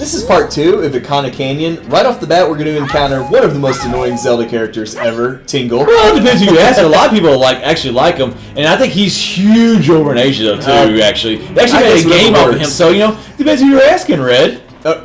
This is part 2 of Ikana Canyon. Right off the bat, we're going to encounter one of the most annoying Zelda characters ever, Tingle. Well, it depends who you ask. A lot of people actually like him, and I think he's huge over in Asia though too. Actually, they actually made a game off of him. So depends who you're asking, Red.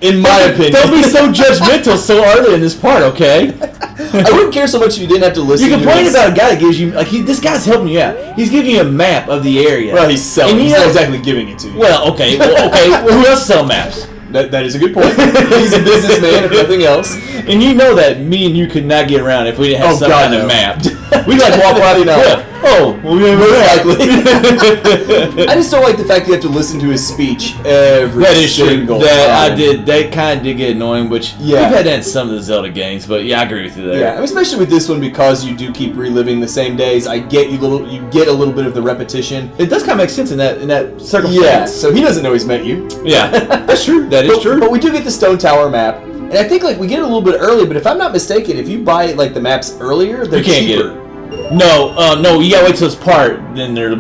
In my opinion. Don't be so judgmental so early in this part, okay? I wouldn't care so much if you didn't have to listen. You complain about a guy that gives you this guy's helping you out. He's giving you a map of the area. Well, he's selling. He's not exactly giving it to you. Well, okay. Well, who else sells maps? That is a good point. He's a businessman, if nothing else. And you know that me and you could not get around if we didn't have some kind of map. We'd walk right the cliff. Oh, well, I just don't like the fact you have to listen to his speech every single time. I did. That kind of did get annoying, which we've had that in some of the Zelda games. But yeah, I agree with you there. Yeah, especially with this one because you do keep reliving the same days. I get you get a little bit of the repetition. It does kind of make sense in that circumstance. Yeah, so he doesn't know he's met you. Yeah, that's true. That is true. But we do get the Stone Tower map. And I think we get it a little bit early, but if I'm not mistaken, if you buy the maps earlier, they're cheaper. Get it. No, you gotta wait till it's part. Then they're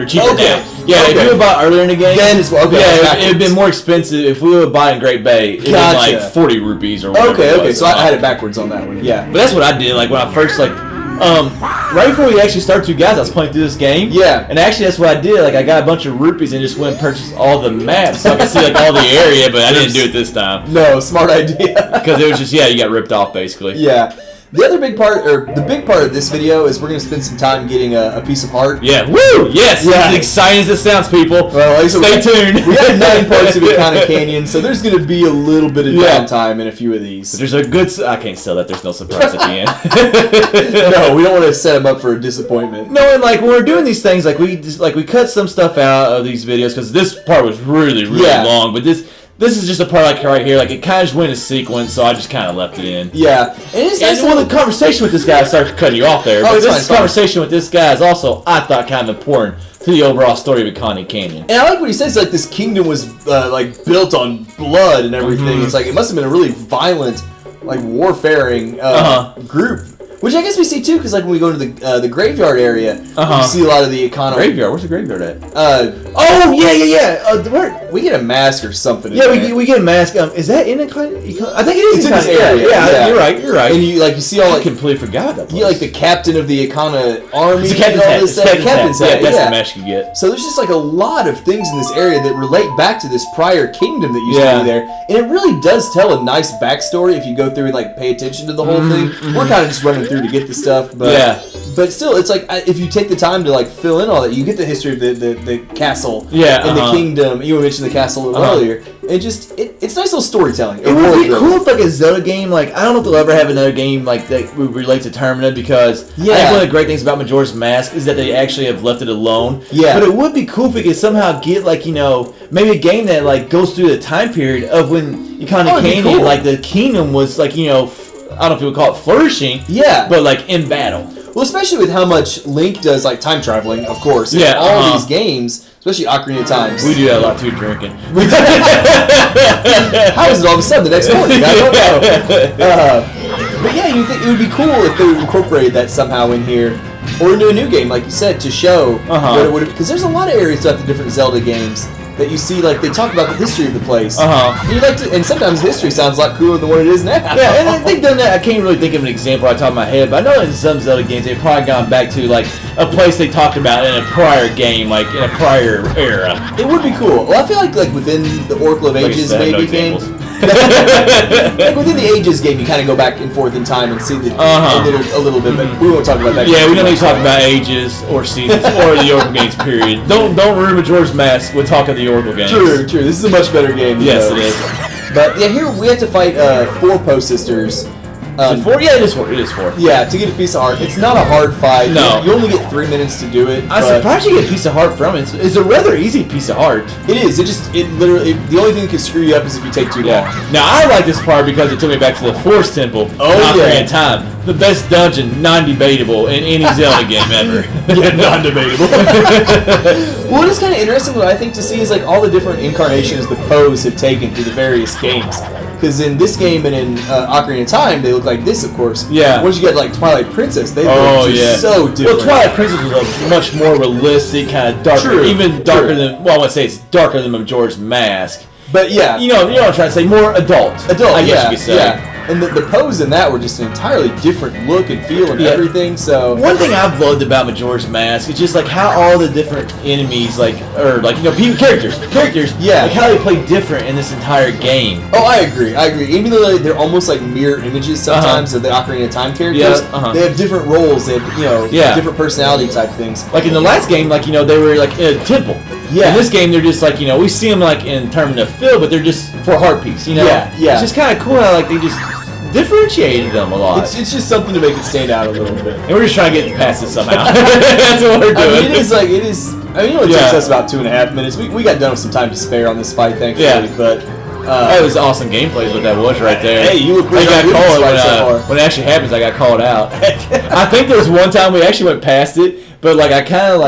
cheaper now. Yeah, if you would buy earlier in the game, then it's it'd been more expensive. If we would buy in Great Bay, it'd be like 40 rupees or whatever. Okay, so I had it backwards on that one. Yeah, but that's what I did. When I first right before we actually started 2 guys, I was playing through this game. Yeah. And actually, that's what I did. I got a bunch of rupees and just went and purchased all the maps so I could see all the area, but I didn't do it this time. No, smart idea. Because it was just you got ripped off basically. Yeah. The other big part, or the big part of this video, is we're going to spend some time getting a piece of heart. Yeah, woo! Yes! Yeah. As exciting as it sounds, people. Well, stay tuned. We got 9 parts of Ikana Canyon, so there's going to be a little bit of downtime in a few of these. But there's a good... I can't sell that. There's no surprise at the end. No, we don't want to set them up for a disappointment. No, and when we're doing these things, we cut some stuff out of these videos, because this part was really, really long, but this is just a part right here. It kind of just went in a sequence, so I just kind of left it in. Yeah. And the conversation with this guy, sorry to cut you off there, but this conversation with this guy is also, I thought, kind of important to the overall story of Ikana Canyon. And I like what he says, this kingdom was, built on blood and everything. It's it must have been a really violent, warfaring group. Which I guess we see too, because when we go to the graveyard area, we see a lot of the Ikana. Graveyard? Where's the graveyard at? We get a mask or something. Yeah, we get a mask. Is that in Ikana? I think it is in this area. Yeah, you're right. And you see all I completely forgot that place. The captain of the Ikana army. It's the captain's hat. That's the mask you get. So there's just a lot of things in this area that relate back to this prior kingdom that used to be there, and it really does tell a nice backstory if you go through and pay attention to the whole thing. We're kind of just running through to get the stuff, but still, it's if you take the time to fill in all that, you get the history of the castle and the kingdom. You mentioned the castle a little earlier. It just it's nice little storytelling. It would be cool if a Zelda game I don't know if they'll ever have another game that would relate to Termina, because I think one of the great things about Majora's Mask is that they actually have left it alone. Yeah. But it would be cool if we could somehow get maybe a game that goes through the time period of when Ikana Canyon the kingdom was I don't know if you would call it flourishing. Yeah. But in battle. Well, especially with how much Link does time traveling, of course. In all these games, especially Ocarina of Time. We do that a lot too, drinking. How is it all of a sudden the next morning? I don't know. But yeah, you think it would be cool if they would incorporate that somehow in here, or into a new game, like you said, to show what it would. Because there's a lot of areas throughout the different Zelda games that you see, they talk about the history of the place. And sometimes history sounds a lot cooler than what it is now. Yeah, and they've done that. I can't really think of an example off the top of my head, but I know in some Zelda games they've probably gone back to a place they talked about in a prior game, in a prior era. It would be cool. Well, I feel like within the Oracle of Ages game. Within the Ages game, you kind of go back and forth in time and see a little bit, but we won't talk about that. Yeah, we don't need to talk about Ages or Seasons or the Oracle games, period. Don't ruin Majora's Mask with talking the Oracle games. True. This is a much better game. Yes, it is. But yeah, here we have to fight 4 Post Sisters. Is it 4? Yeah, it is 4. It is 4. Yeah, to get a piece of heart. It's not a hard fight. No. You only get 3 minutes to do it. I'm surprised you get a piece of heart from it. It's a rather easy piece of heart. It is. It literally, the only thing that can screw you up is if you take too long. Now, I like this part because it took me back to the Forest Temple. In Time. The best dungeon, non-debatable, in any Zelda game ever. Yeah, non-debatable. Well, it is kind of interesting what I think to see is all the different incarnations the Poes have taken through the various games. Because in this game and in Ocarina of Time, they look like this, of course. Yeah. Once you get Twilight Princess, they look just so different. Well, Twilight Princess was much more realistic, kind of darker, even darker than. Well, I would say it's darker than Majora's Mask. But yeah, you know what I'm trying to say, more adult. I guess you could say. Yeah. And the pose in that were just an entirely different look and feel and everything. So one thing I've loved about Majora's Mask is just like how all the different enemies, characters, like how they play different in this entire game. Oh, I agree. Even though they're almost like mirror images sometimes of the Ocarina of Time characters, they have different roles. They have different personality type things. Like in the last game, they were like in a temple. Yeah. In this game, they're just like we see them like in terms of fill, but they're just for a heart piece. Yeah. It's just kind of cool how they just differentiated them a lot. It's just something to make it stand out a little bit. And we're just trying to get past it somehow. That's what we're doing. It is. It only takes us about 2.5 minutes. We got done with some time to spare on this fight, thankfully. Yeah. But that was awesome gameplay. Is what that was right there. Hey, you look pretty good. When it actually happens, I got called out. I think there was one time we actually went past it, but I kind of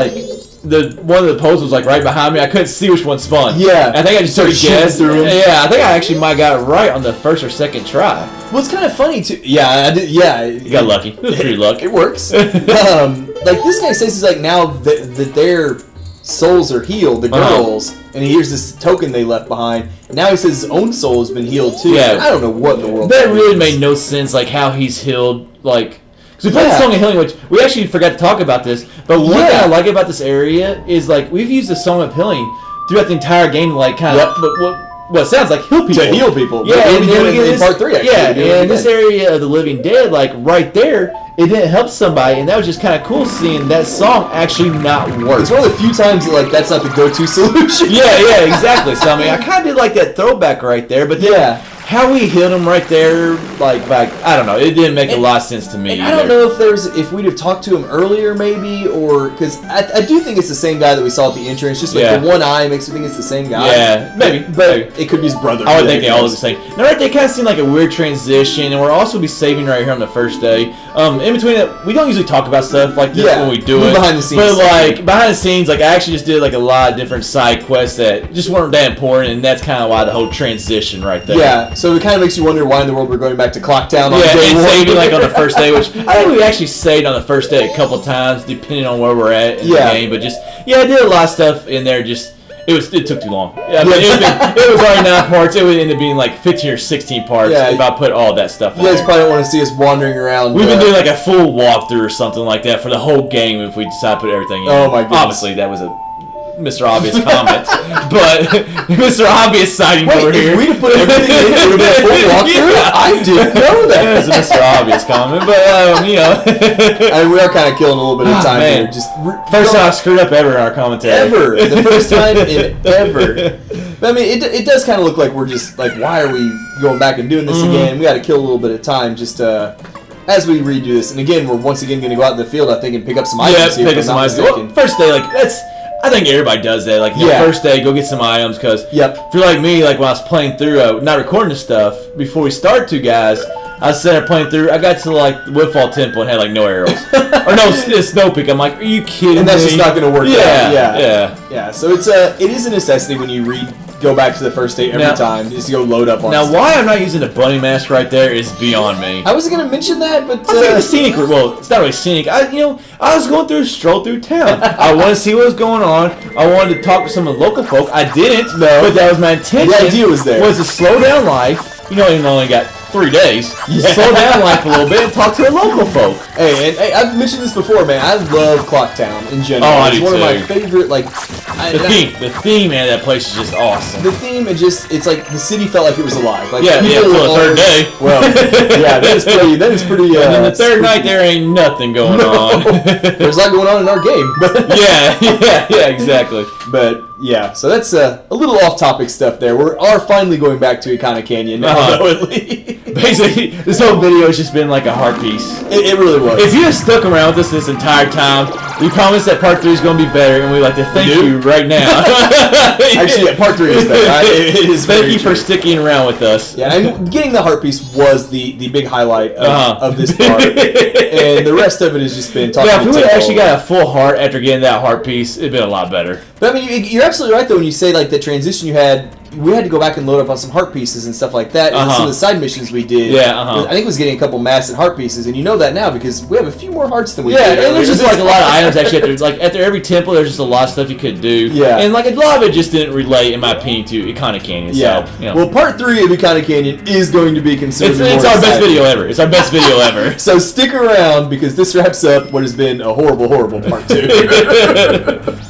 one of the poles was right behind me. I couldn't see which one spun. Yeah. I think I just sort of guessed through. Yeah, I think I actually might got it right on the first or second try. Well, it's kind of funny too. Yeah, I did. Yeah, you got lucky. It was pretty lucky. It works. This guy says he's now that their souls are healed, the girls, and he hears this token they left behind. And now he says his own soul has been healed too. Yeah. I don't know what in the world. That really made no sense. How he's healed. Because we played the Song of Healing, which we actually forgot to talk about this. But one thing I like about this area is we've used the Song of Healing throughout the entire game, what sounds like heal people. To heal people. Yeah, and in part 3, actually. Yeah, and in this area of the Living Dead, right there, it didn't help somebody, and that was just kind of cool seeing that song actually not work. It's one of the few times that's not the go-to solution. Yeah, exactly. So I kind of did like that throwback right there, but then how we hit him right there, I don't know, it didn't make a lot of sense to me. I don't know if we'd have talked to him earlier, maybe, or because I do think it's the same guy that we saw at the entrance. Just the one eye makes me think it's the same guy. Yeah, maybe, but it could be his brother. I would think they all look the same. Now, right, they kind of seem like a weird transition, and we're also be saving right here on the first day. In between it, we don't usually talk about stuff like this when we do it. Behind the scenes, but behind the scenes, I actually just did a lot of different side quests that just weren't that important, and that's kind of why the whole transition right there. Yeah, so it kind of makes you wonder why in the world we're going back to Clocktown on day one. Saving on the first day, which I think we actually saved on the first day a couple times, depending on where we're at in the game. But I did a lot of stuff in there. It took too long. It was already 9 parts. It would end up being 15 or 16 parts if I put all that stuff in. You guys probably don't want to see us wandering around. We've been doing a full walkthrough or something like that for the whole game if we decide to put everything in. Oh my goodness. Obviously, that was a Mr. Obvious comment, but Mr. Obvious sighting over here. If we'd put everything in, it would have been a full walkthrough. I didn't know that. That was a Mr. Obvious comment, but we are kind of killing a little bit of time here. First time I screwed up ever in our commentary. Ever, the first time in ever. But it does kind of look like we're just why are we going back and doing this again? We got to kill a little bit of time just as we redo this. And again, we're once again going to go out in the field, I think, and pick up some items. Yeah, pick up some items. First day, I think everybody does that. First day, go get some items. Because if you're like me, when I was playing through, not recording this stuff, before we start I was sitting there playing through. I got to the Woodfall Temple and had no arrows. Or no, Snow Peak. I'm like, are you kidding me? And that's just not going to work out. Yeah. So it is a necessity when you go back to the first day every time just to go load up on Now, why I'm not using the bunny mask right there is beyond me. I wasn't going to mention that, but... I was the scenic route. Well, it's not really scenic. I was going through a stroll through town. I wanted to see what was going on. I wanted to talk to some of the local folk. I didn't, but that was my intention. The idea was there. Was to slow down life. Even only got 3 days. Slow down life a little bit and talk to the local folk. Hey, I've mentioned this before, man. I love Clocktown in general. Oh, it's one of my favorite, the theme, man, that place is just awesome. The theme, it's like the city felt like it was alive. For the third day. Well, that is pretty. And then the third night, there ain't nothing going on. There's a lot going on in our game. yeah, exactly. But yeah, so that's a little off-topic stuff there. We are finally going back to Ikana Canyon now, though, at least. Basically, this whole video has just been like a heart piece. It really was. If you have stuck around with us this entire time, we promise that part 3 is going to be better, and we'd like to thank you right now. Actually, part 3 is better. It is thank you for sticking around with us. Yeah, and getting the heart piece was the big highlight of this part. And the rest of it has just been talking if we would actually got a full heart after getting that heart piece, it'd been a lot better. But I mean, you're absolutely right, though, when you say the transition you had we had to go back and load up on some heart pieces and stuff like that. And some of the side missions we did. I think it was getting a couple mass and heart pieces, and you know that now because we have a few more hearts than we did. Yeah, and there's just like a lot of items actually. After every temple, there's just a lot of stuff you could do. Yeah, and like a lot of it just didn't relate, in my opinion, to Ikana Canyon. Yeah. So, you know. Well, part 3 of Ikana Canyon is going to be considered. It's our best video ever. It's our best video ever. So stick around because this wraps up what has been a horrible, horrible part 2.